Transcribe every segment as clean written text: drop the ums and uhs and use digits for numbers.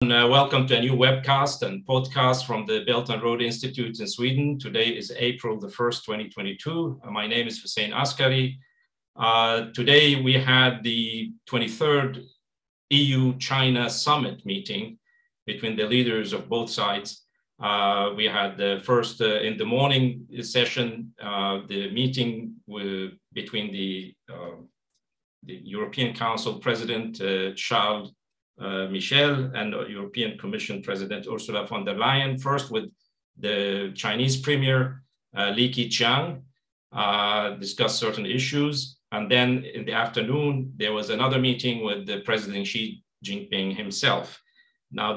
Welcome to a new webcast and podcast from the Belt and Road Institute in Sweden. Today is April the 1st, 2022. My name is Hussein Askari. Today we had the 23rd EU-China summit meeting between the leaders of both sides. We had the first in the morning session, the meeting between the European Council President Charles Michel and European Commission President Ursula von der Leyen, first with the Chinese Premier Keqiang, discussed certain issues. And then in the afternoon, there was another meeting with the President Xi Jinping himself. Now,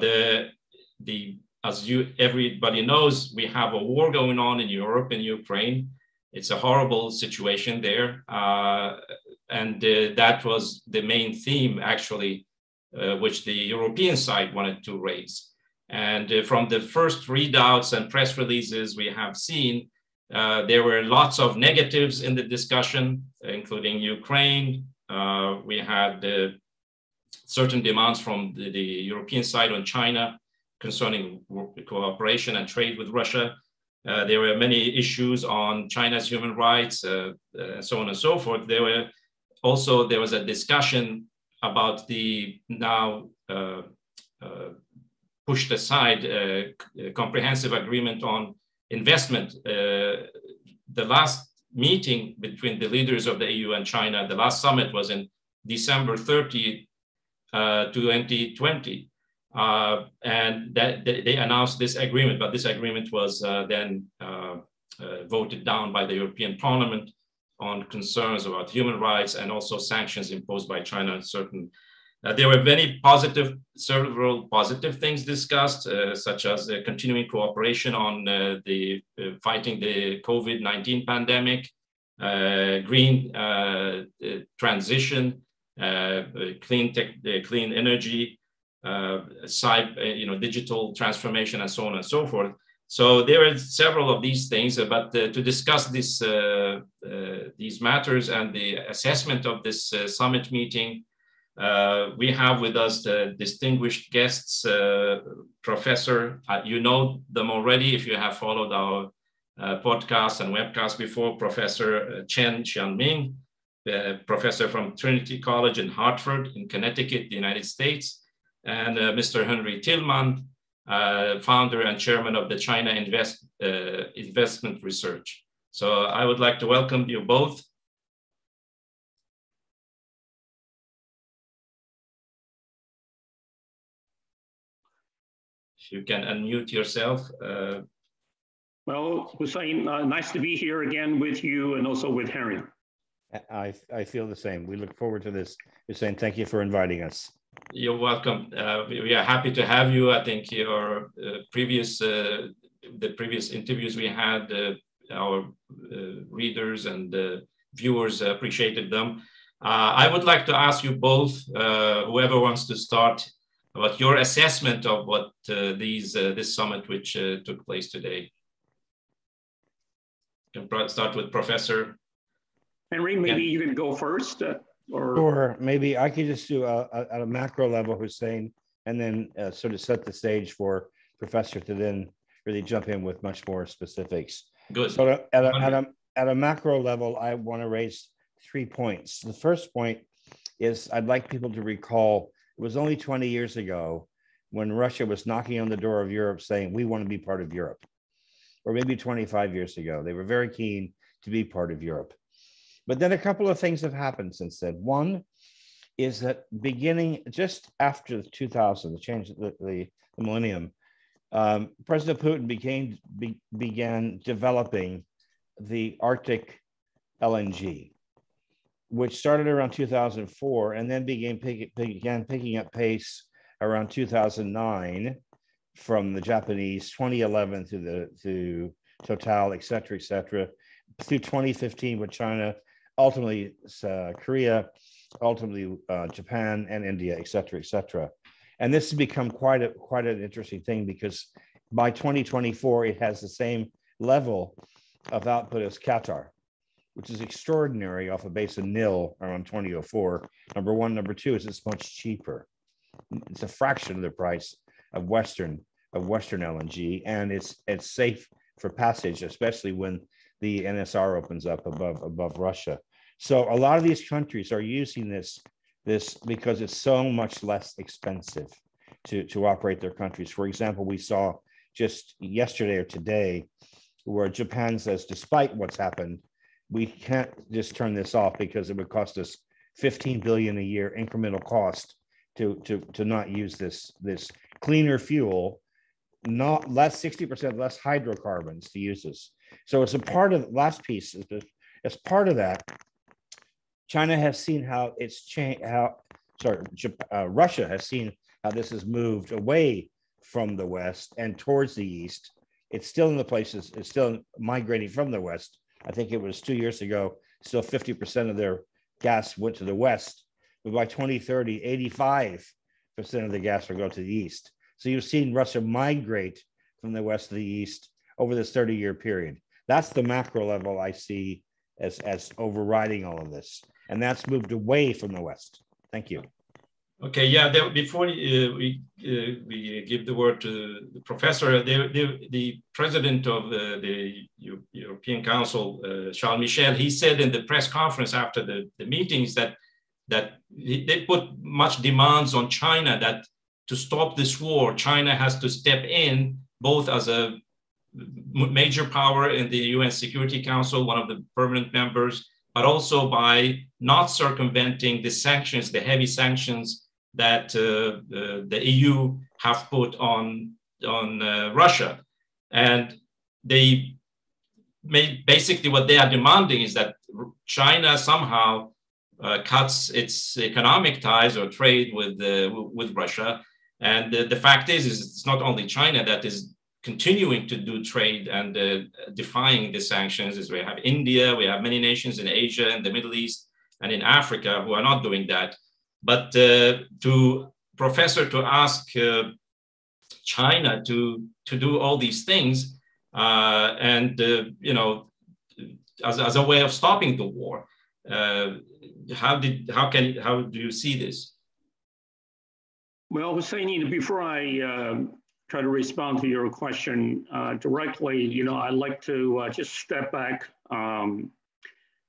as everybody knows, we have a war going on in Europe and Ukraine. It's a horrible situation there. And that was the main theme, actually, which the European side wanted to raise. And from the first readouts and press releases we have seen, there were lots of negatives in the discussion, including Ukraine. We had certain demands from the European side on China concerning cooperation and trade with Russia. There were many issues on China's human rights, and so on and so forth. There was a discussion about the now pushed aside comprehensive agreement on investment. The last meeting between the leaders of the EU and China, the last summit was in December 30, 2020. And they announced this agreement, but this agreement was then voted down by the European Parliament on concerns about human rights and also sanctions imposed by China on certain. There were several positive things discussed, such as continuing cooperation on fighting the COVID-19 pandemic, green transition, clean energy, digital transformation, and so on and so forth. So there are several of these things, but to discuss these matters and the assessment of this summit meeting, we have with us the distinguished guests, Professor, you know them already if you have followed our podcast and webcast before, Professor Chen Xiangming, professor from Trinity College in Hartford in Connecticut, the United States, and Mr. Henry Tillman, founder and chairman of the China Investment Research. So I would like to welcome you both. If you can unmute yourself. Well, Hussein, nice to be here again with you and also with Henry. I feel the same. We look forward to this. Hussein, thank you for inviting us. You're welcome. We are happy to have you. I think your the previous interviews we had, our readers and viewers appreciated them. I would like to ask you both, whoever wants to start, about your assessment of what this summit which took place today. You can start with Professor. Henry, maybe you can go first. Or maybe I could just do at a macro level, Hussein, and then sort of set the stage for Professor to then really jump in with much more specifics. Good. So at a macro level, I want to raise 3 points. The first point is I'd like people to recall it was only 20 years ago when Russia was knocking on the door of Europe saying, we want to be part of Europe. Or maybe 25 years ago. They were very keen to be part of Europe. But then a couple of things have happened since then. One is that beginning just after 2000, the change of the millennium, President Putin began developing the Arctic LNG, which started around 2004 and then began picking up pace around 2009 from the Japanese, 2011 to Total, et cetera, through 2015 with China, ultimately Korea, ultimately Japan and India, et cetera. And this has become quite an interesting thing because by 2024, it has the same level of output as Qatar, which is extraordinary off a base of nil around 2004. Number one. Number two is it's much cheaper. It's a fraction of the price of Western LNG, and it's safe for passage, especially when the NSR opens up above Russia. So a lot of these countries are using this because it's so much less expensive to operate their countries. For example, we saw just yesterday or today where Japan says, despite what's happened, we can't just turn this off because it would cost us 15 billion a year incremental cost to not use this cleaner fuel, not less 60% less hydrocarbons to use this. So it's a part of the last piece. As part of that, China has seen how it's changed. Russia has seen how this has moved away from the West and towards the East. It's still in the places. It's still migrating from the West. I think it was 2 years ago. Still 50% of their gas went to the West, but by 2030, 85% of the gas will go to the East. So you've seen Russia migrate from the West to the East over this 30-year period. That's the macro level I see as overriding all of this. And that's moved away from the West. Thank you. Okay, yeah, before we give the word to the professor, the president of the European Council, Charles Michel, he said in the press conference after the meetings that they put much demands on China that to stop this war, China has to step in both as a major power in the UN Security Council, one of the permanent members, but also by not circumventing the sanctions, the heavy sanctions that the EU have put on Russia. And they made basically what they are demanding is that China somehow cuts its economic ties or trade with Russia. And the fact is it's not only China that is continuing to do trade and defying the sanctions. Is we have India, we have many nations in Asia and the Middle East and in Africa who are not doing that. But to ask China to do all these things and as a way of stopping the war, how do you see this? Well, Hussein, before I try to respond to your question directly, I'd like to just step back to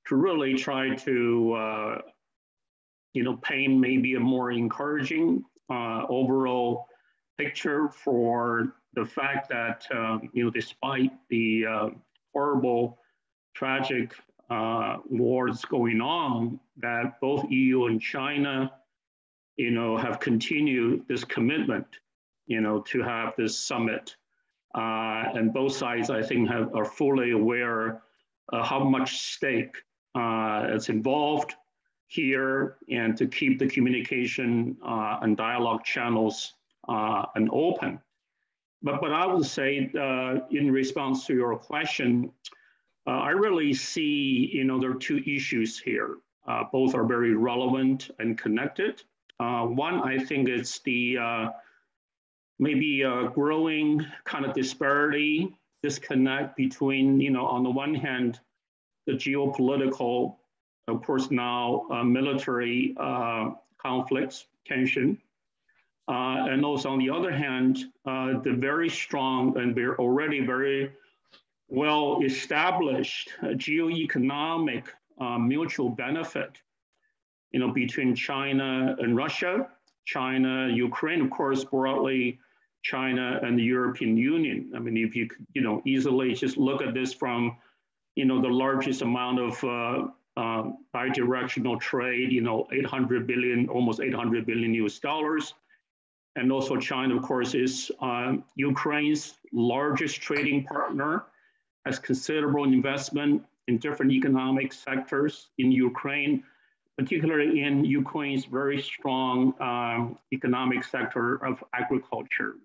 really try to paint maybe a more encouraging overall picture for the fact that, despite the horrible, tragic wars going on, that both EU and China, have continued this commitment, to have this summit. And both sides, I think, are fully aware of how much stake is involved here and to keep the communication and dialogue channels and open. But I would say in response to your question, I really see, there are two issues here. Both are very relevant and connected. One, I think it's the maybe a growing kind of disconnect between, on the one hand, the geopolitical, of course, now military conflicts, tension. And also on the other hand, the very strong and already very well-established geoeconomic mutual benefit, between China and Russia, China, Ukraine, of course, broadly, China and the European Union. I mean, if you could, easily just look at this from, the largest amount of bidirectional trade, 800 billion, almost 800 billion US dollars. And also China, of course, is Ukraine's largest trading partner, has considerable investment in different economic sectors in Ukraine, particularly in Ukraine's very strong economic sector of agriculture,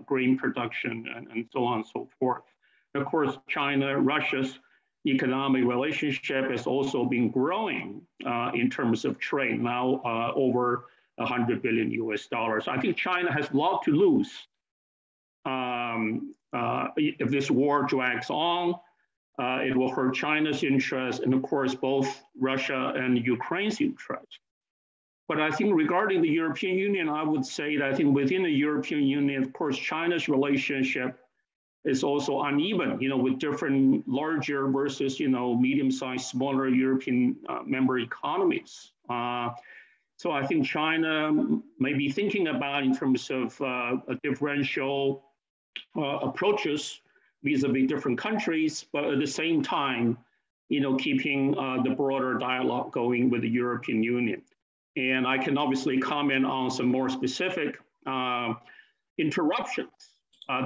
grain production and so on and so forth. And of course, China, Russia's economic relationship has also been growing in terms of trade, now over 100 billion US dollars. I think China has a lot to lose if this war drags on. It will hurt China's interest and, of course, both Russia and Ukraine's interest. But I think regarding the European Union, I would say that I think within the European Union, of course, China's relationship is also uneven, with different larger versus, medium-sized, smaller European member economies. So I think China may be thinking about in terms of a differential approaches vis-a-vis different countries, but at the same time, keeping the broader dialogue going with the European Union. And I can obviously comment on some more specific interruptions,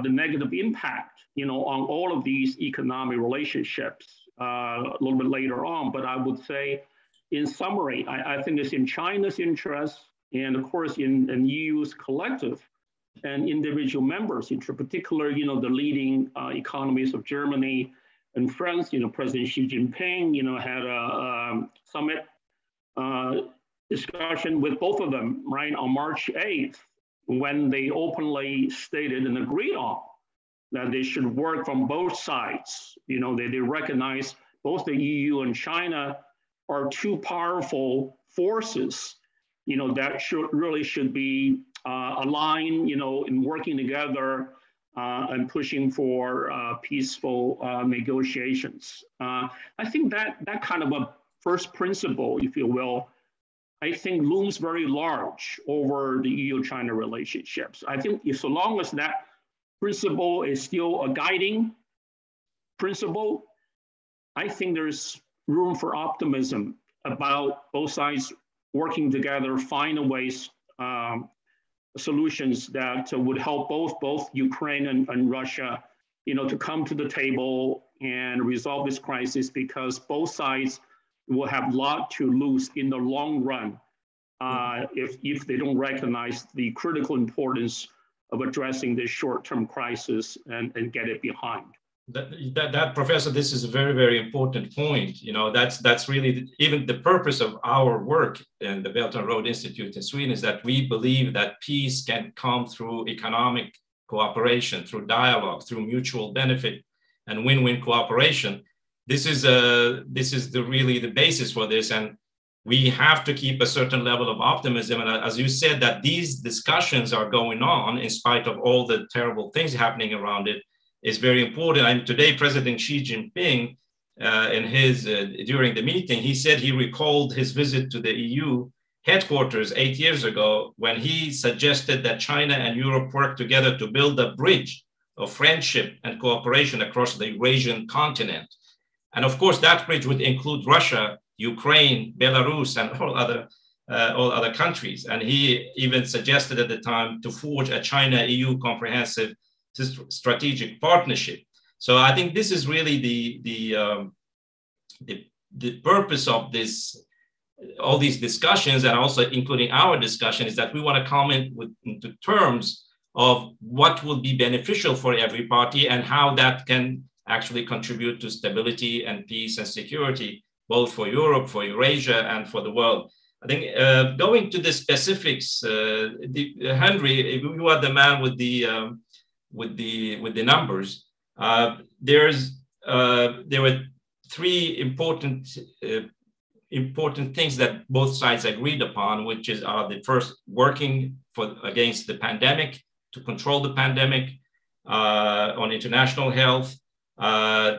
the negative impact, on all of these economic relationships a little bit later on. But I would say, in summary, I think it's in China's interest, and of course in EU's collective and individual members, in particular, the leading economies of Germany and France. President Xi Jinping, had a summit discussion with both of them, right, on March 8th, when they openly stated and agreed on that they should work from both sides. They recognize both the EU and China are two powerful forces, that should be aligned, in working together and pushing for peaceful negotiations. I think that kind of a first principle, if you will, I think looms very large over the EU-China relationships. I think so long as that principle is still a guiding principle, I think there's room for optimism about both sides working together, finding ways, solutions that would help both Ukraine and Russia, to come to the table and resolve this crisis, because both sides will have a lot to lose in the long run if they don't recognize the critical importance of addressing this short-term crisis and get it behind. That Professor, this is a very, very important point. That's really even the purpose of our work in the Belt and Road Institute in Sweden, is that we believe that peace can come through economic cooperation, through dialogue, through mutual benefit and win-win cooperation. This is really the basis for this, and we have to keep a certain level of optimism. And as you said, that these discussions are going on in spite of all the terrible things happening around it, is very important. And today, President Xi Jinping, during the meeting, he said he recalled his visit to the EU headquarters 8 years ago, when he suggested that China and Europe work together to build a bridge of friendship and cooperation across the Eurasian continent. And of course, that bridge would include Russia, Ukraine, Belarus, and all other countries. And he even suggested at the time to forge a China-EU comprehensive strategic partnership. So I think this is really the purpose of all these discussions, and also including our discussion, is that we want to comment into terms of what will be beneficial for every party and how that can actually contribute to stability and peace and security, both for Europe, for Eurasia, and for the world. I think going to the specifics, Henry, you are the man with the numbers. There were three important things that both sides agreed upon, which is the first, working against the pandemic, to control the pandemic, on international health.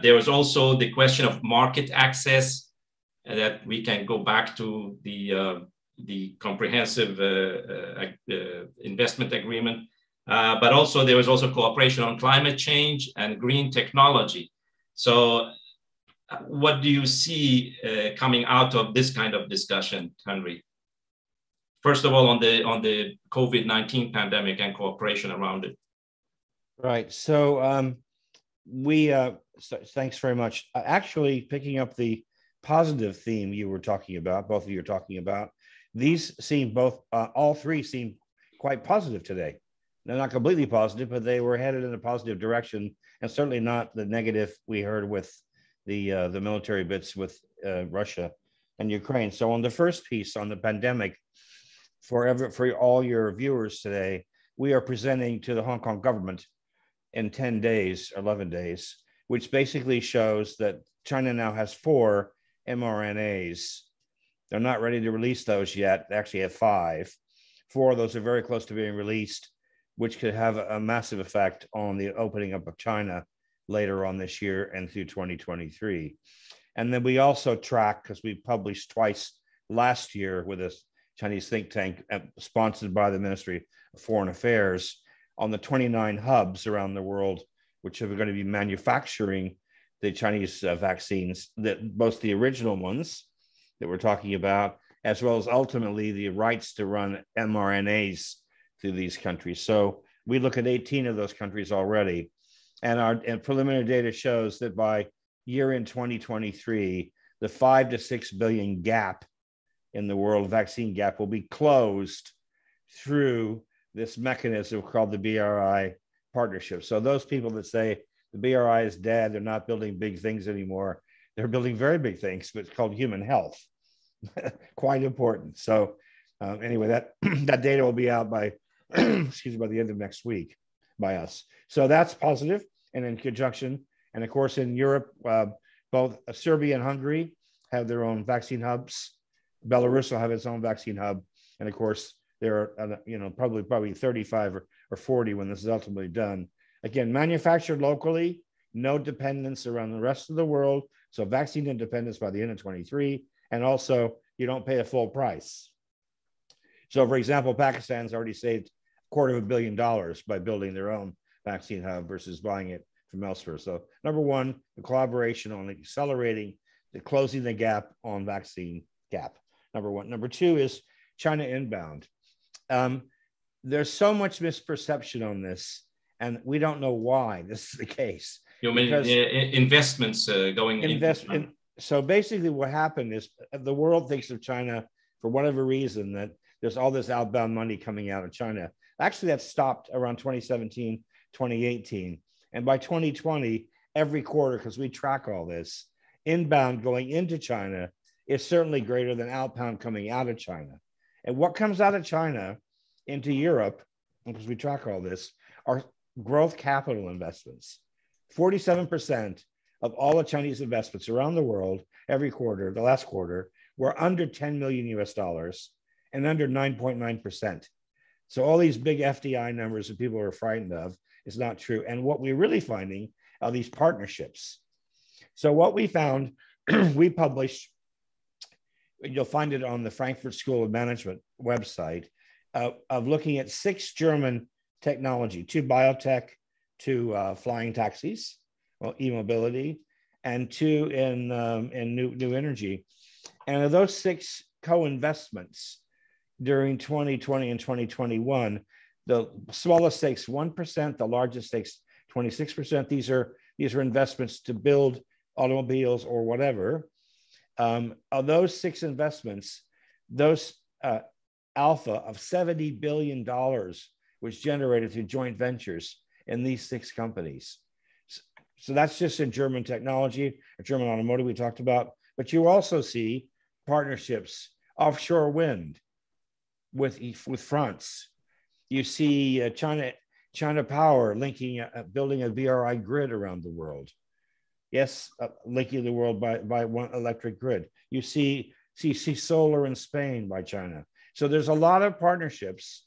There was also the question of market access, that we can go back to the comprehensive investment agreement. But also there was also cooperation on climate change and green technology. So what do you see coming out of this kind of discussion, Henry? First of all, on the COVID-19 pandemic and cooperation around it. Right. So thanks very much. Actually, picking up the positive theme you were talking about, both of you are talking about, all three seem quite positive today. They're not completely positive, but they were headed in a positive direction, and certainly not the negative we heard with the military bits with Russia and Ukraine. So on the first piece on the pandemic, for all your viewers today, we are presenting to the Hong Kong government in 10 days, 11 days, which basically shows that China now has 4 mRNAs They're not ready to release those yet. They actually have 5. 4 of those are very close to being released, which could have a massive effect on the opening up of China later on this year and through 2023. And then we also track, because we published twice last year with a Chinese think tank sponsored by the Ministry of Foreign Affairs, on the 29 hubs around the world, which are going to be manufacturing the Chinese vaccines, that both the original ones that we're talking about, as well as ultimately the rights to run mRNAs through these countries. So we look at 18 of those countries already, and our preliminary data shows that by year in 2023, the 5 to 6 billion gap in the world vaccine gap will be closed through this mechanism called the BRI partnership. So those people that say the BRI is dead, they're not building big things anymore, they're building very big things, but it's called human health. Quite important. So anyway, that data will be out by by the end of next week by us. So that's positive. And in conjunction, and of course in Europe, both Serbia and Hungary have their own vaccine hubs. Belarus will have its own vaccine hub, and of course there are probably 35 or 40 when this is ultimately done. Again, manufactured locally, no dependence around the rest of the world. So vaccine independence by the end of 23, and also you don't pay a full price. So for example, Pakistan's already saved $250 million by building their own vaccine hub versus buying it from elsewhere. So number one, the collaboration on accelerating the closing the gap on vaccine gap. Number one. Number two is China inbound. There's so much misperception on this, and we don't know why this is the case. You mean investments going in? So basically what happened is the world thinks of China, for whatever reason, that there's all this outbound money coming out of China. Actually, that stopped around 2017, 2018. And by 2020, every quarter, because we track all this, inbound going into China is certainly greater than outbound coming out of China. And what comes out of China into Europe, because we track all this, are growth capital investments. 47% of all the Chinese investments around the world every quarter, the last quarter, were under 10 million US dollars and under 9.9%. So all these big FDI numbers that people are frightened of is not true. And what we're really finding are these partnerships. So what we found, we published, you'll find it on the Frankfurt School of Management website, of looking at 6 German technology, 2 biotech, 2 flying taxis, well, e-mobility, and 2 in new energy. And of those 6 co-investments during 2020 and 2021, the smallest stakes 1%, the largest stakes 26%. These are investments to build automobiles or whatever. Of those 6 investments, those alpha of $70 billion was generated through joint ventures in these 6 companies. So that's just in German technology, or German automotive we talked about. But you also see partnerships, offshore wind with France. You see China Power linking, building a BRI grid around the world. Yes, linking the world by one electric grid. You see solar in Spain by China. So there's a lot of partnerships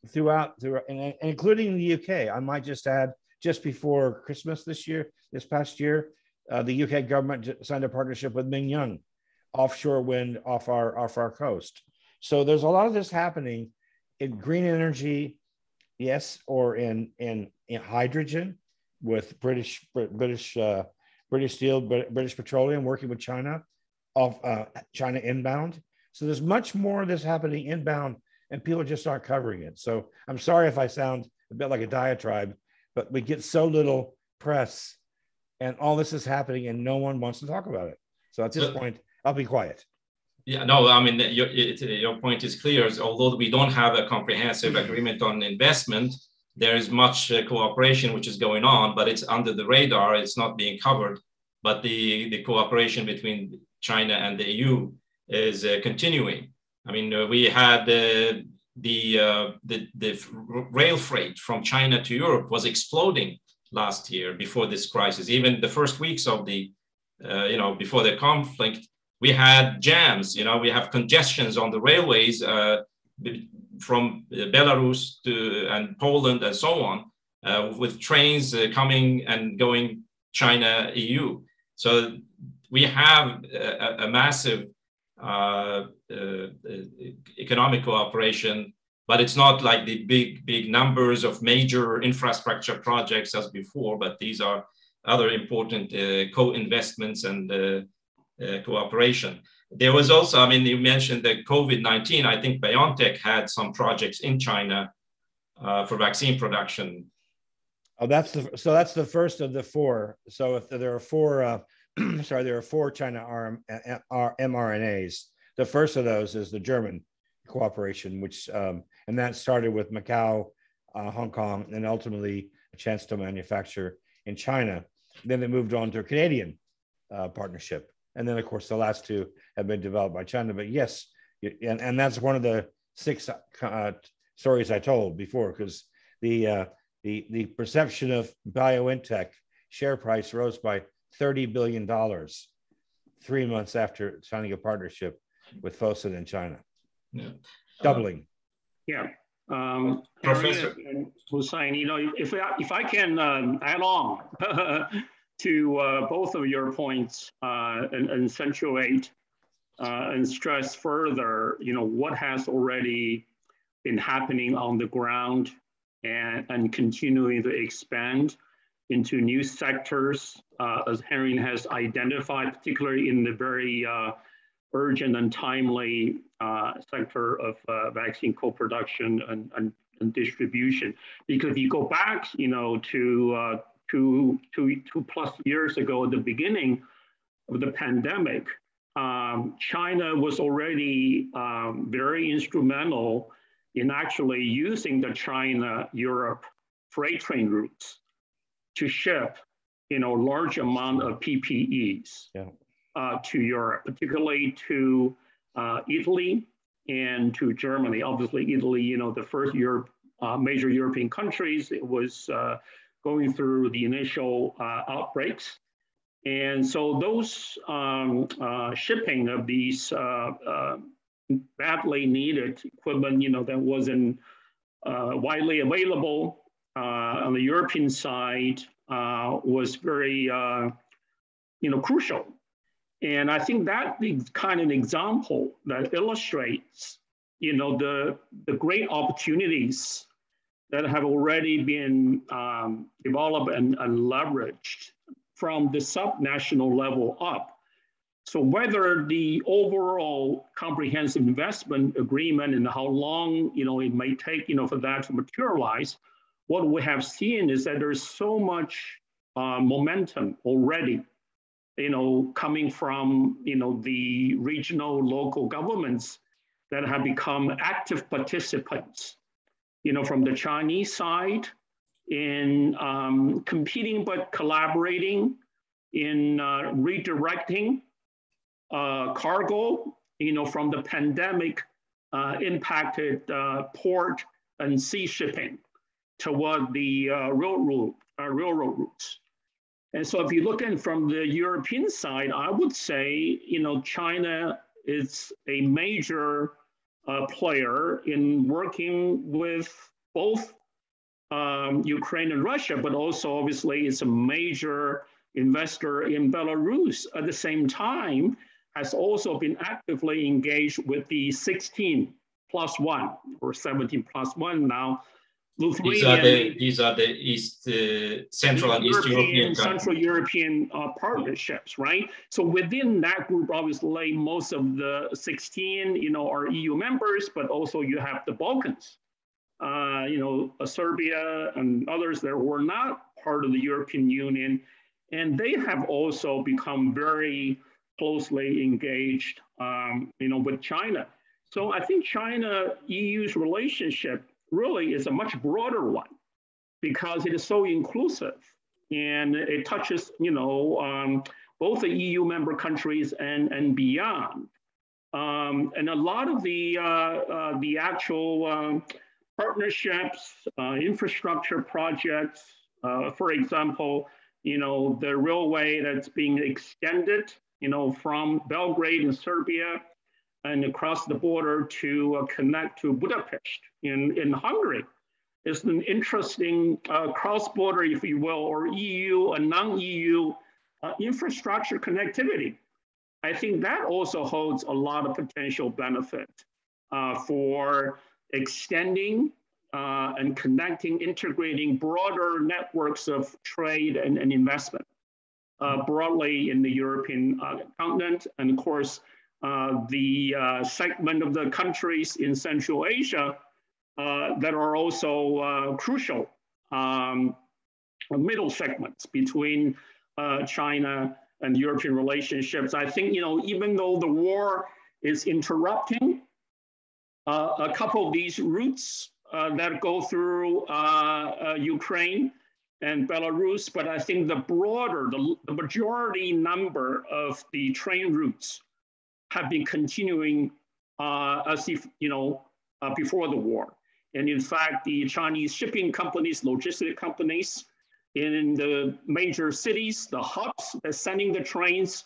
throughout, and including the UK. I might just add, just before Christmas this past year, the UK government signed a partnership with Mingyang, offshore wind off our coast. So there's a lot of this happening in green energy, yes, or in hydrogen with British Steel, British Petroleum working with China, China inbound. So there's much more of this happening inbound, and people just aren't covering it. So I'm sorry if I sound a bit like a diatribe, but we get so little press, and all this is happening, and no one wants to talk about it. So at this point, I'll be quiet. Yeah, no, I mean, your point is clear. Although we don't have a comprehensive agreement on investment, there is much cooperation which is going on, but it's under the radar. It's not being covered. But the cooperation between China and the EU is continuing. I mean, we had the rail freight from China to Europe was exploding last year before this crisis. Even the first weeks of the, before the conflict, We had jams, we have congestions on the railways from Belarus to and Poland and so on, with trains coming and going China, EU. So we have a massive economic cooperation, but it's not like the big numbers of major infrastructure projects as before, but these are other important co-investments and cooperation. There was also, you mentioned the COVID-19. I think BioNTech had some projects in China for vaccine production. Oh, that's the first of the four. So if there are four, there are four China mRNAs. The first of those is the German cooperation, which and that started with Macau, Hong Kong, and ultimately a chance to manufacture in China. Then they moved on to a Canadian partnership. And then, of course, the last two have been developed by China. But yes, and that's one of the six stories I told before, because the perception of BioNTech share price rose by $30 billion 3 months after signing a partnership with Fosun in China. Yeah. Doubling. Yeah. Professor Hussein, if I can add on to both of your points and accentuate and stress further, what has already been happening on the ground and continuing to expand into new sectors, as Henry has identified, particularly in the very urgent and timely sector of vaccine co-production and distribution. Because if you go back, to two plus years ago, at the beginning of the pandemic, China was already very instrumental in actually using the China-Europe freight train routes to ship, large amount of PPEs to Europe, particularly to Italy and to Germany. Obviously, Italy, the first major European countries, it was going through the initial outbreaks. And so those shipping of these badly needed equipment, that wasn't widely available on the European side was very, crucial. And I think that is kind of an example that illustrates, the great opportunities that have already been developed and leveraged from the subnational level up. So whether the overall comprehensive investment agreement and how long, it may take, for that to materialize, what we have seen is that there's so much momentum already, coming from, the regional, local governments that have become active participants, from the Chinese side in competing but collaborating in redirecting cargo, from the pandemic impacted port and sea shipping toward the railroad routes. And so if you look in from the European side, I would say, China is a major player in working with both Ukraine and Russia, but also obviously it's a major investor in Belarus. At the same time, has also been actively engaged with the 16+1 or 17+1 now. These are the East, Central and East European Central European partnerships, right? So within that group, obviously, most of the 16, are EU members, but also you have the Balkans, Serbia and others that were not part of the European Union, and they have also become very closely engaged, with China. So I think China-EU's relationship really is a much broader one because it is so inclusive and it touches, both the EU member countries and beyond. And a lot of the actual partnerships, infrastructure projects, for example, the railway that's being extended from Belgrade in Serbia and across the border to connect to Budapest in Hungary. It's an interesting cross-border, if you will, or EU and non-EU infrastructure connectivity. I think that also holds a lot of potential benefit for extending and connecting, integrating broader networks of trade and investment broadly in the European continent. And of course, the segment of the countries in Central Asia that are also crucial middle segments between China and European relationships. I think, even though the war is interrupting a couple of these routes that go through Ukraine and Belarus, but I think the broader, the majority number of the train routes have been continuing as if, before the war. And in fact, the Chinese shipping companies, logistic companies in the major cities, the hubs that sending the trains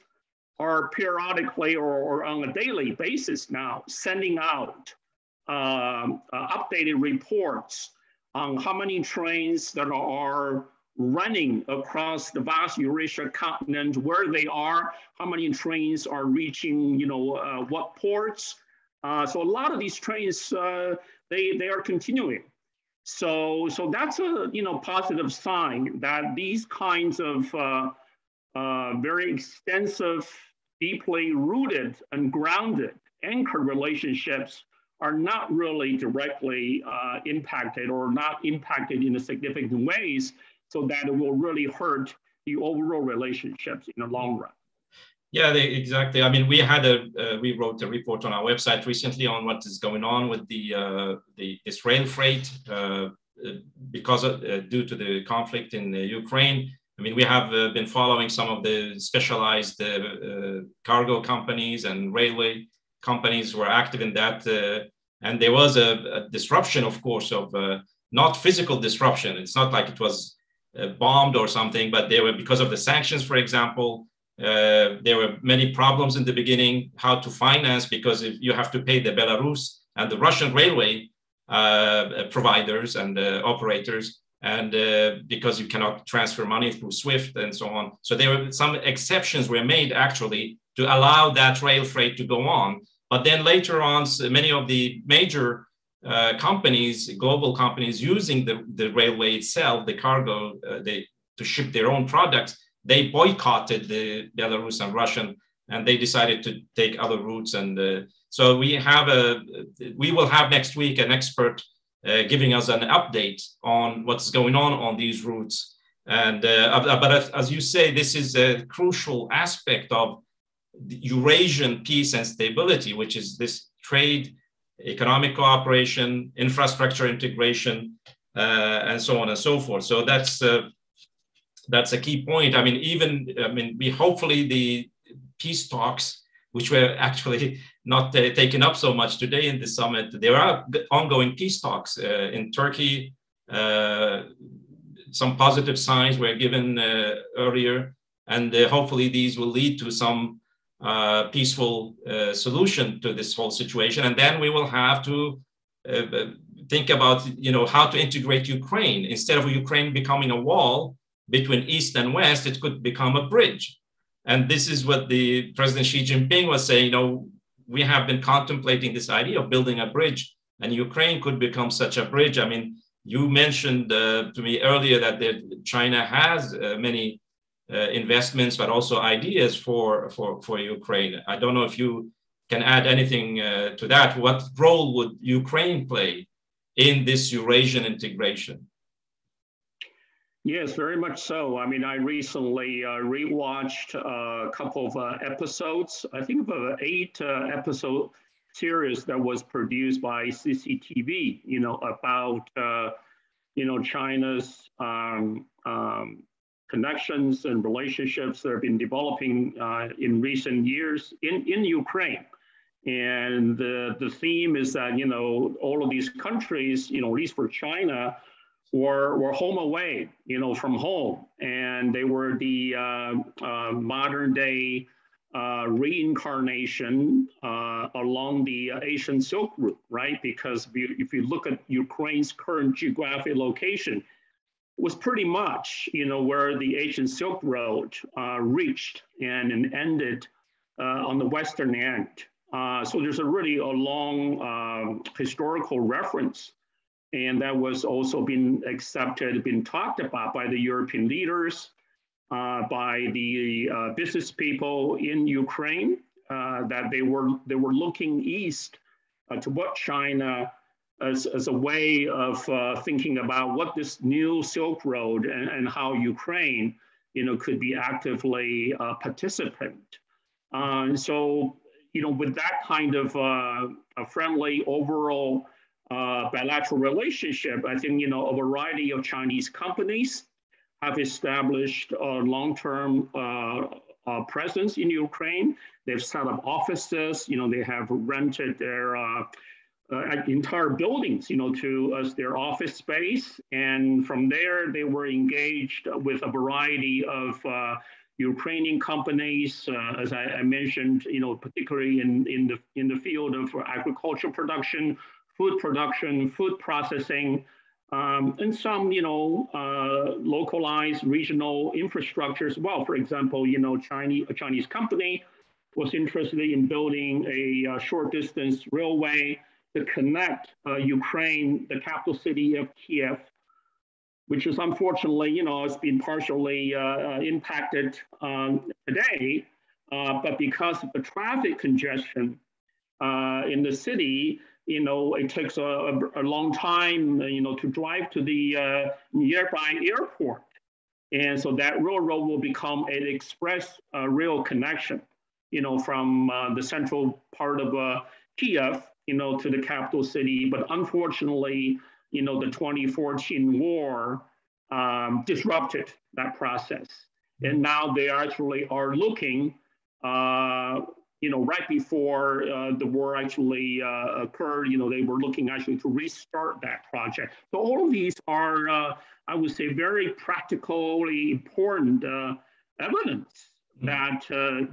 are periodically or on a daily basis now sending out updated reports on how many trains that are running across the vast Eurasia continent, where they are, how many trains are reaching, what ports. So a lot of these trains, they are continuing. So that's a positive sign that these kinds of very extensive, deeply rooted and grounded, anchored relationships are not really directly impacted or not impacted in a significant ways, so that it will really hurt the overall relationships in the long run. Yeah, exactly. I mean, we wrote a report on our website recently on what is going on with this rail freight because due to the conflict in Ukraine. I mean, we have been following some of the specialized cargo companies and railway companies who are active in that, and there was a disruption, of course, of not physical disruption. It's not like it was bombed or something, but there were, because of the sanctions, for example. There were many problems in the beginning, how to finance, because if you have to pay the Belarus and the Russian railway providers and operators, and because you cannot transfer money through SWIFT and so on. So there were some exceptions were made actually to allow that rail freight to go on. But then later on, many of the major companies, global companies using the railway itself, the cargo, to ship their own products, they boycotted the Belarus and Russian, and they decided to take other routes. And so we will have next week an expert giving us an update on what's going on these routes. And but as you say, this is a crucial aspect of the Eurasian peace and stability, which is this trade, economic cooperation, infrastructure integration, and so on and so forth. So that's a key point. I mean, we hopefully the peace talks, which were actually not taken up so much today in the summit, there are ongoing peace talks in Turkey. Some positive signs were given earlier, and hopefully these will lead to some peaceful solution to this whole situation. And then we will have to think about, how to integrate Ukraine. Instead of Ukraine becoming a wall between East and West, it could become a bridge. And this is what the President Xi Jinping was saying, we have been contemplating this idea of building a bridge, and Ukraine could become such a bridge. I mean, you mentioned to me earlier that China has many investments, but also ideas for Ukraine. I don't know if you can add anything to that. What role would Ukraine play in this Eurasian integration? Yes, very much so. I mean, I recently rewatched a couple of episodes, I think of an 8-episode series that was produced by CCTV, about, China's connections and relationships that have been developing in recent years in Ukraine. And the theme is that, all of these countries, at least for China, were home away, from home. And they were the modern day reincarnation along the Asian Silk Route, right? Because if you look at Ukraine's current geographic location, it was pretty much, where the Asian Silk Road reached and ended on the western end. So there's a long historical reference, and that was also been accepted, been talked about by the European leaders, by the business people in Ukraine, that they were looking east toward China as a way of thinking about what this new Silk Road and how Ukraine, could be actively a participant. So, with that kind of a friendly overall bilateral relationship, I think, a variety of Chinese companies have established a long-term presence in Ukraine. They've set up offices, they have rented their entire buildings, as their office space. And from there, they were engaged with a variety of Ukrainian companies, as I mentioned, particularly in the field of agricultural production, food processing, and some, localized regional infrastructure as well. For example, a Chinese company was interested in building a short distance railway to connect Ukraine, the capital city of Kiev, which is unfortunately, has been partially impacted today. But because of the traffic congestion in the city, it takes a long time, to drive to the nearby airport. And so that railroad will become an express rail connection, from the central part of Kiev, to the capital city. But unfortunately, the 2014 war disrupted that process. And now they actually are looking, right before the war actually occurred, they were looking actually to restart that project. So all of these are, I would say, very practically important evidence that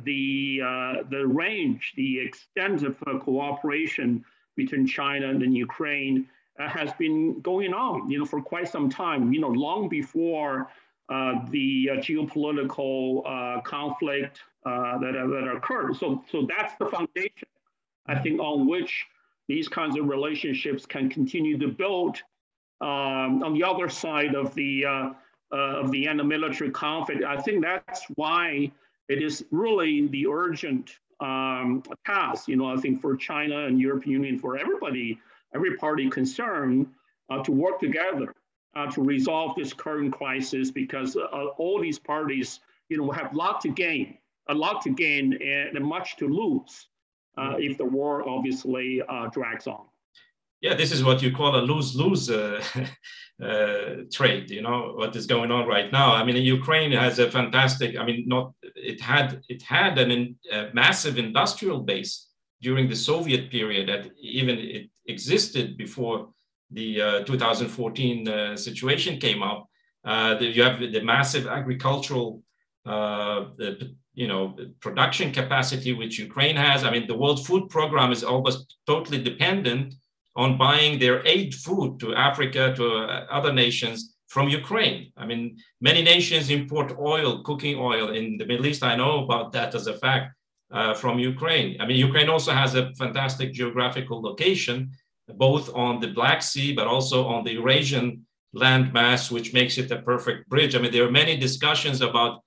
the range, the extent of cooperation between China and Ukraine has been going on, for quite some time, long before the geopolitical conflict that occurred. So that's the foundation, I think, on which these kinds of relationships can continue to build. On the other side of the end of military conflict, I think that's why it is really the urgent task, I think, for China and European Union, for everybody, every party concerned, to work together to resolve this current crisis, because all these parties, have a lot to gain and much to lose if the war obviously drags on. Yeah, this is what you call a lose-lose trade, what is going on right now. I mean, Ukraine has a fantastic, it had a massive industrial base during the Soviet period that even it existed before the 2014 situation came up. You have the massive agricultural production capacity which Ukraine has. I mean, the World Food Program is almost totally dependent on buying their aid food to Africa, to other nations from Ukraine. I mean, many nations import oil, cooking oil in the Middle East. I know about that as a fact from Ukraine. I mean, Ukraine also has a fantastic geographical location, both on the Black Sea, but also on the Eurasian landmass, which makes it a perfect bridge. I mean, there are many discussions about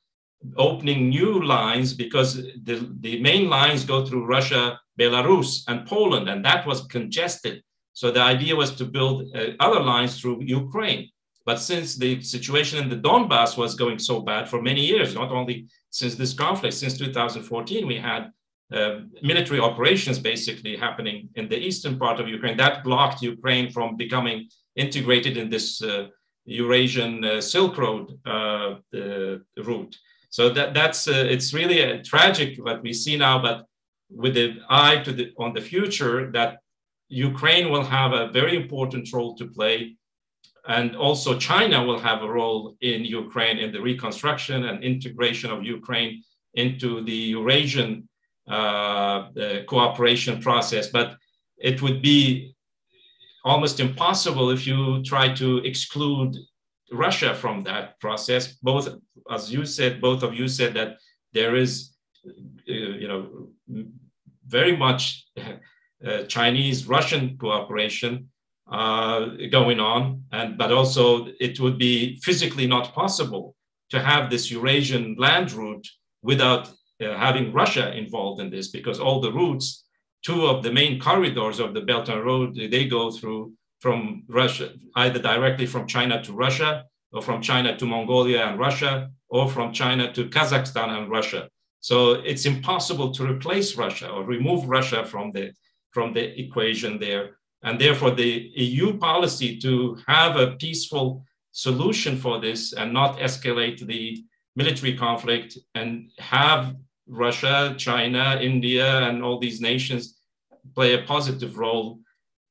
opening new lines because the main lines go through Russia, Belarus, and Poland, and that was congested. So the idea was to build other lines through Ukraine. But since the situation in the Donbass was going so bad for many years, not only since this conflict, since 2014, we had military operations basically happening in the eastern part of Ukraine. That blocked Ukraine from becoming integrated in this Eurasian Silk Road route. So that's it's really tragic what we see now, but with the eye to on the future, that Ukraine will have a very important role to play. And also China will have a role in Ukraine in the reconstruction and integration of Ukraine into the Eurasian cooperation process, but it would be almost impossible if you try to exclude Russia from that process. Both, as you said, both of you said that there is, very much Chinese-Russian cooperation going on, but also it would be physically not possible to have this Eurasian land route without having Russia involved in this, because all the routes, two of the main corridors of the Belt and Road, they go through from Russia, either directly from China to Russia, or from China to Mongolia and Russia, or from China to Kazakhstan and Russia. So it's impossible to replace Russia or remove Russia from the equation there. And therefore, the EU policy to have a peaceful solution for this and not escalate the military conflict and have Russia, China, India, and all these nations play a positive role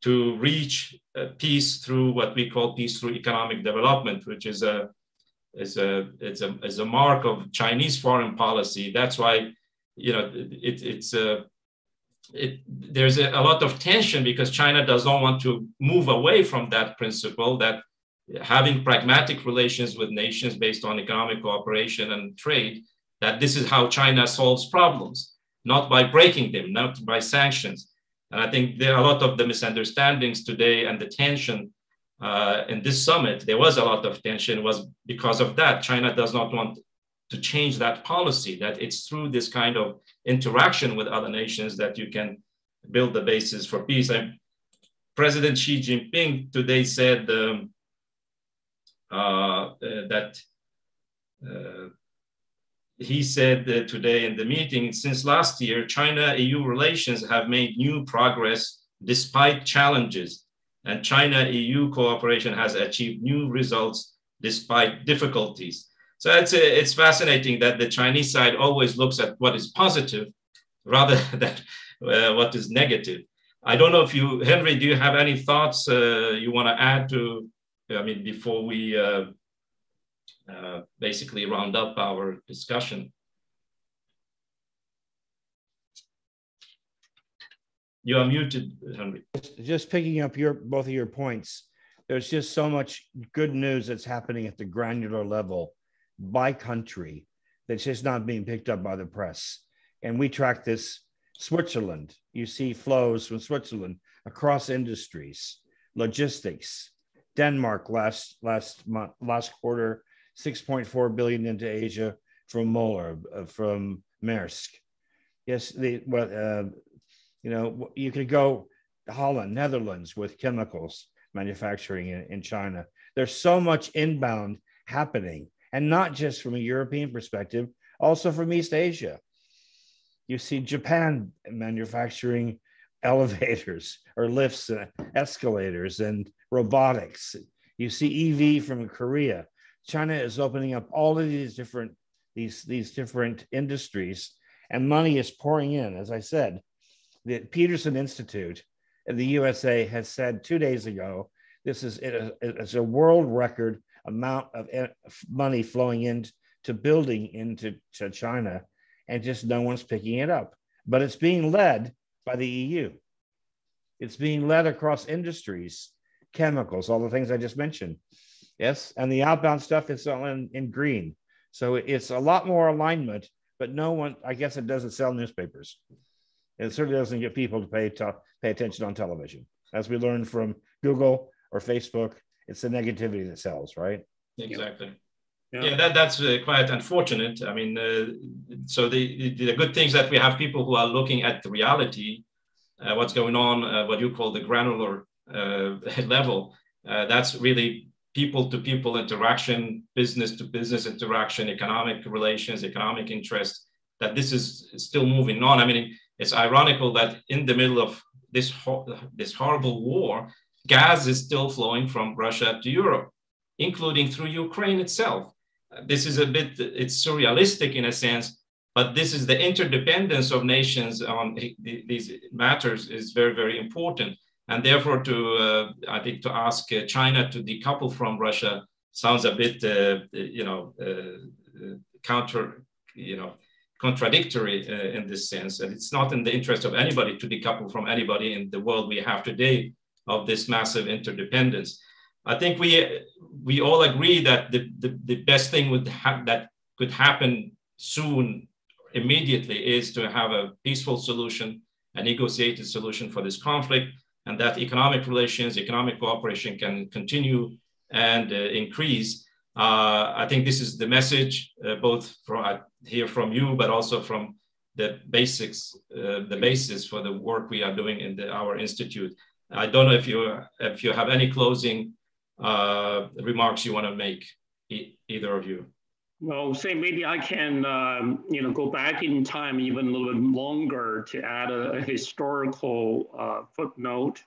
to reach peace through what we call peace through economic development, which is a mark of Chinese foreign policy. That's why, there's a lot of tension because China does not want to move away from that principle that having pragmatic relations with nations based on economic cooperation and trade, that this is how China solves problems, not by breaking them, not by sanctions. And I think there are a lot of the misunderstandings today and the tension in this summit. There was a lot of tension was because of that. China does not want to change that policy, that it's through this kind of interaction with other nations that you can build the basis for peace. President Xi Jinping today said he said today in the meeting, since last year, China-EU relations have made new progress despite challenges, and China-EU cooperation has achieved new results despite difficulties. So it's fascinating that the Chinese side always looks at what is positive rather than what is negative. I don't know if you, Henry, do you have any thoughts you want to add to, before we basically round up our discussion? You are muted, Henry. Just picking up both of your points, there's just so much good news that's happening at the granular level by country that's just not being picked up by the press. And we track this. Switzerland, you see flows from Switzerland across industries, logistics. Denmark last quarter, 6.4 billion into Asia from Moller, from Maersk. Yes, you could go to Holland, Netherlands with chemicals manufacturing in China. There's so much inbound happening, and not just from a European perspective, also from East Asia. You see Japan manufacturing elevators or lifts, escalators, and robotics. You see EV from Korea. China is opening up all of these different industries, and money is pouring in. As I said, the Peterson Institute in the USA has said 2 days ago, it's a world record amount of money flowing into building into China, and just no one's picking it up. But it's being led by the EU. It's being led across industries, chemicals, all the things I just mentioned. Yes, and the outbound stuff is all in green. So it's a lot more alignment, but no one, I guess it doesn't sell newspapers. It certainly doesn't get people to pay attention on television. As we learned from Google or Facebook, it's the negativity that sells, right? Exactly. Yeah, that's quite unfortunate. So the good things that we have people who are looking at the reality, what's going on, what you call the granular level. That's really people-to-people interaction, business-to-business interaction, economic relations, economic interest, that this is still moving on. It's ironical that in the middle of this horrible war, gas is still flowing from Russia to Europe, including through Ukraine itself. This is it's surrealistic in a sense, but this is the interdependence of nations on these matters is very, very important. And therefore, I think to ask China to decouple from Russia sounds a bit, contradictory in this sense. And it's not in the interest of anybody to decouple from anybody in the world we have today of this massive interdependence. I think we all agree that the best thing that could happen soon, immediately, is to have a peaceful solution, a negotiated solution for this conflict, and that economic relations, economic cooperation can continue and increase. I think this is the message, both I hear from you, but also from the basis for the work we are doing in our institute. I don't know if you have any closing remarks you want to make, either of you. Well, say maybe I can, go back in time even a little bit longer to add a historical footnote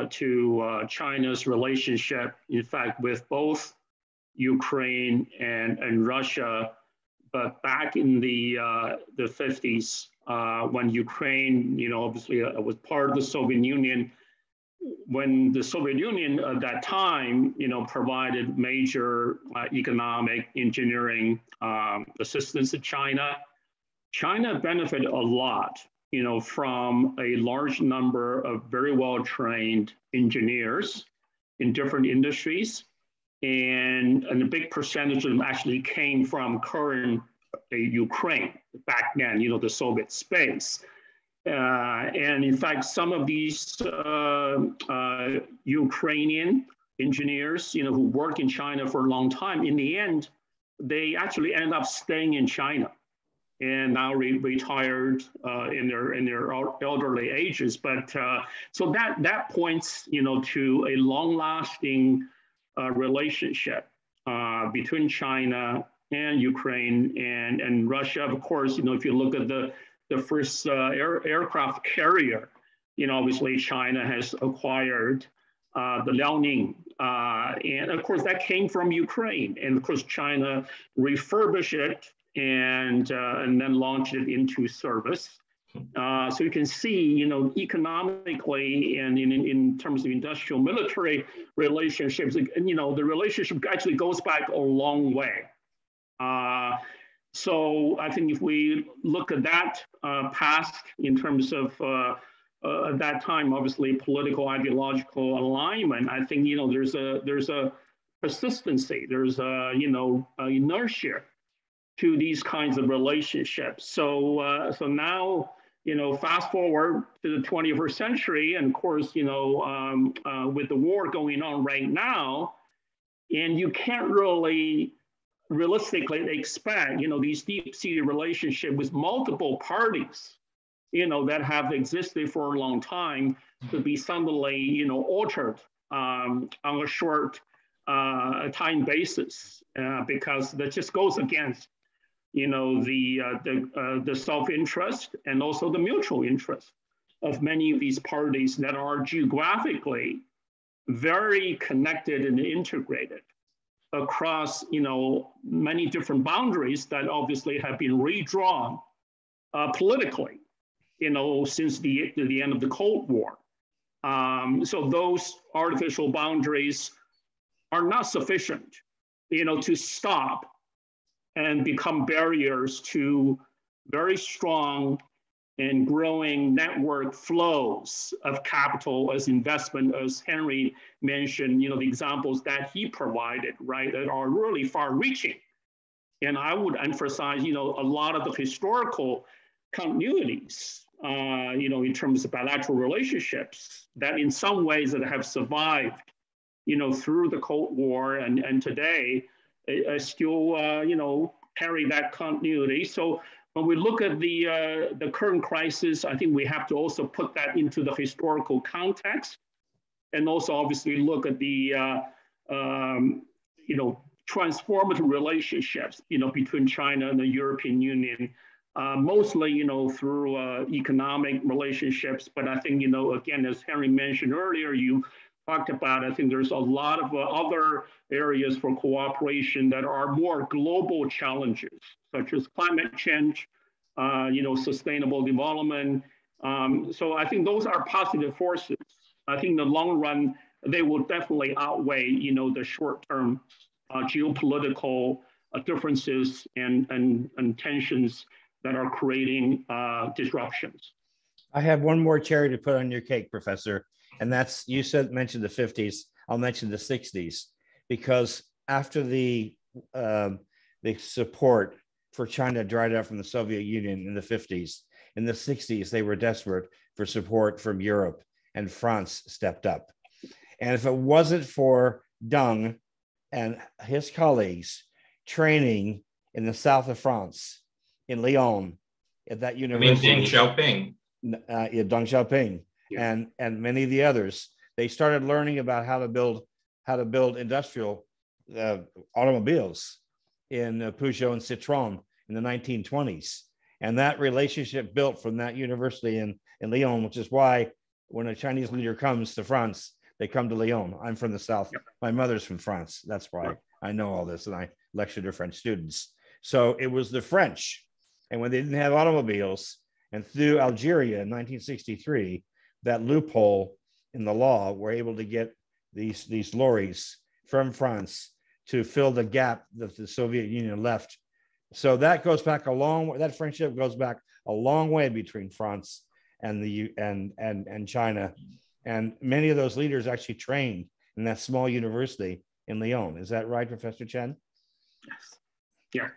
to China's relationship, in fact, with both Ukraine and Russia. But back in the 50s, when Ukraine, obviously was part of the Soviet Union, when the Soviet Union at that time, provided major economic, engineering assistance to China, China benefited a lot, from a large number of very well-trained engineers in different industries. And a big percentage of them actually came from current Ukraine, back then, the Soviet space. And in fact, some of these Ukrainian engineers, who worked in China for a long time, in the end, they actually end up staying in China and now retired in their elderly ages. But so that points, to a long-lasting relationship between China and Ukraine and Russia. Of course, if you look at the first aircraft carrier, obviously China has acquired the Liaoning. And of course that came from Ukraine. And of course China refurbished it and then launched it into service. So you can see, economically and in terms of industrial military relationships, the relationship actually goes back a long way. So I think if we look at that past in terms of at that time, obviously political ideological alignment, I think there's a persistency, there's a inertia to these kinds of relationships. So so now fast forward to the 21st century, and of course with the war going on right now, and you can't really realistically expect, these deep-seated relationships with multiple parties, that have existed for a long time to be suddenly, altered on a short time basis, because that just goes against, the self-interest and also the mutual interest of many of these parties that are geographically very connected and integrated across, many different boundaries that obviously have been redrawn politically, since the end of the Cold War. So those artificial boundaries are not sufficient, to stop and become barriers to very strong and growing network flows of capital as investment, as Henry mentioned, the examples that he provided, right, that are really far-reaching. And I would emphasize, a lot of the historical continuities, in terms of bilateral relationships that in some ways that have survived, through the Cold War and today, still, carry that continuity. So when we look at the current crisis, I think we have to also put that into the historical context, and also obviously look at the transformative relationships, between China and the European Union, mostly, through economic relationships. But I think, again, as Henry mentioned earlier, you talked about, I think there's a lot of other areas for cooperation that are more global challenges, such as climate change, sustainable development. So I think those are positive forces. I think in the long run, they will definitely outweigh, the short-term geopolitical differences and tensions that are creating disruptions. I have one more cherry to put on your cake, Professor, and that's, you mentioned the 50s. I'll mention the 60s, because after the support for China dried up from the Soviet Union in the 50s, in the 60s, they were desperate for support from Europe, and France stepped up. And if it wasn't for Deng and his colleagues training in the south of France, in Lyon, at that university. I mean, Deng Xiaoping. Deng Xiaoping, yeah. and many of the others, they started learning about how to build industrial automobiles in Peugeot and Citroën in the 1920s. And that relationship built from that university in Lyon, which is why when a Chinese leader comes to France, they come to Lyon. I'm from the south. Yep. My mother's from France. That's why yep. I know all this, and I lecture to French students. So it was the French. And when they didn't have automobiles, and through Algeria in 1963, that loophole in the law, were able to get these lorries from France to fill the gap that the Soviet Union left. So that goes back a long way. That friendship goes back a long way between France and and China. And many of those leaders actually trained in that small university in Lyon. Is that right, Professor Chen? Yes. Yeah.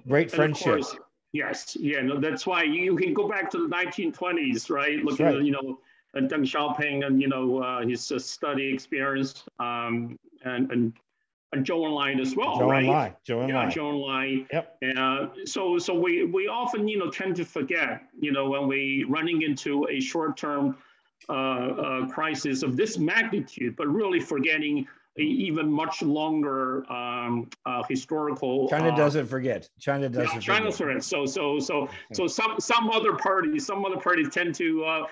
Great friendship. Yes. Yeah. No, that's why you can go back to the 1920s, right? Looking at, Deng Xiaoping and, his study experience, and Zhou Enlai as well, right? Zhou Enlai. Yep. So we often, tend to forget, when we running into a short-term crisis of this magnitude, but really forgetting a even much longer historical. China doesn't forget. China doesn't forget. So some other parties tend to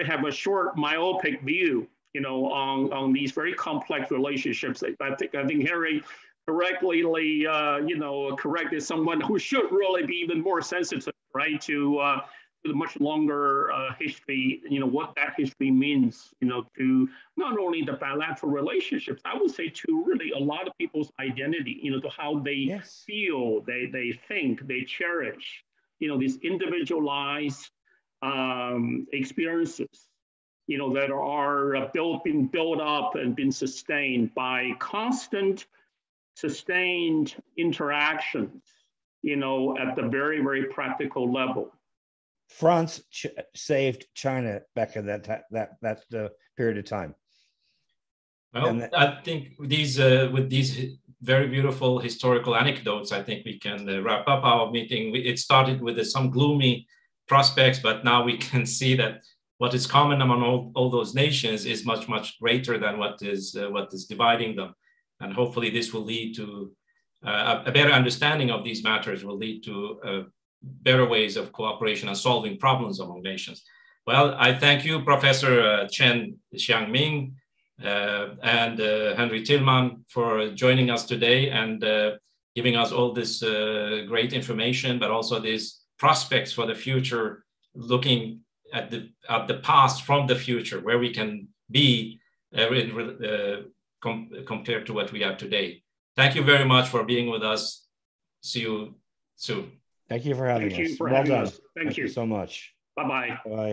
have a short myopic view, on these very complex relationships. I think Henry correctly, corrected someone who should really be even more sensitive, right, to the much longer history, what that history means, to not only the bilateral relationships, I would say to really a lot of people's identity, to how they feel, they think, they cherish, these individualized experiences, that are been built up and been sustained by constant, sustained interactions, at the very, very practical level. France saved China back in that period of time. Well, I think these with these very beautiful historical anecdotes, I think we can wrap up our meeting. It started with some gloomy prospects, but now we can see that what is common among all those nations is much, much greater than what is dividing them. And hopefully this will lead to a better understanding of these matters, will lead to better ways of cooperation and solving problems among nations. Well, I thank you, Professor Chen Xiangming and Henry Tillman, for joining us today and giving us all this great information, but also these prospects for the future, looking at the past from the future, where we can be compared to what we have today. Thank you very much for being with us. See you soon. Thank you for having us. Well done. Thank you so much. Bye-bye. Bye.